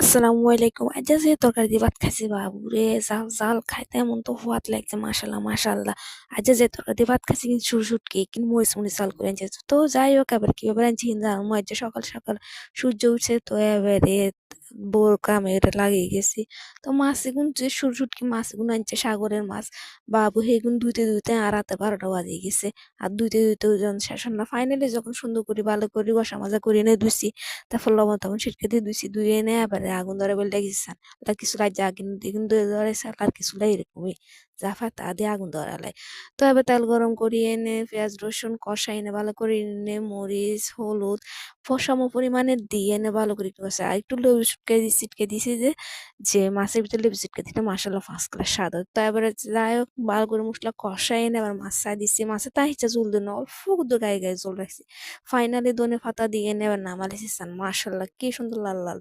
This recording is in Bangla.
আসসালামু আলাইকুম। আজ যে তরকারি দিয়ে ভাত খাইছি বাবুরে! জাল, জাল খাইতে এমন তো সোয়াদ লাগছে মাশাআল্লাহ, মাশাআল্লাহ। আজ যে তরকারি দিয়ে ভাত খাইছি কিন্তু সুটকি কিন্তু মরিচ জাল করে আনছে। তো যাই হোক এবার কিভাবে আনছি জানো? আজ যে সকাল, সকাল সূর্য উঠছে তো এবারে বউর কামে এটা লাগিয়ে গেছি। তো মাছ এগুন যে শুটকি মাছ এগুন আনছে সাগরের মাছ। বাবু হেগুন ধুইতে, ধুইতে আর রাতে ১২টা বাজে গেছে। আর ধুইতে, ধুইতে যখন শেষ হল না ফাইনালি যখন সুন্দর করে ভালো করে কষা মাজা করে এনে ধুইছি। তারপর লবণ টবণ ছিটকে দিয়ে ধুইছি ধুয়ে এনে এবারে আগুন ধরে বলে গেছিলাম আর কিছু রাজ্যে আগুন দিগুন ধরেছে আর কিছু এরকমই জাফা তা দিয়ে আগুন ধরালে তো এবার তেল গরম করি এনে পেঁয়াজ রসুন কষাই এনে ভালো করে এনে মরিচ হলুদ সম পরিমাণে দিয়ে এনে ভালো করে কষা আর একটু লেবু ছিটকে দিছি যে মাছের ভিতরে লেবু ছিটকে দিলে মাসাল্লাহ ফার্স্ট ক্লাস স্বাদ হয় তো এবারে যাই হোক ভালো করে মশলা কষাই এনে আবার মাছ চাই দিচ্ছি মাছে তাই ইচ্ছা জল দিন অল্প গায়ে গায়ে জল রাখছি ফাইনালি ধনে পাতা দিয়ে নেবার নামালি সিস্টান মাশাল্লাহ কি সুন্দর লাল লাল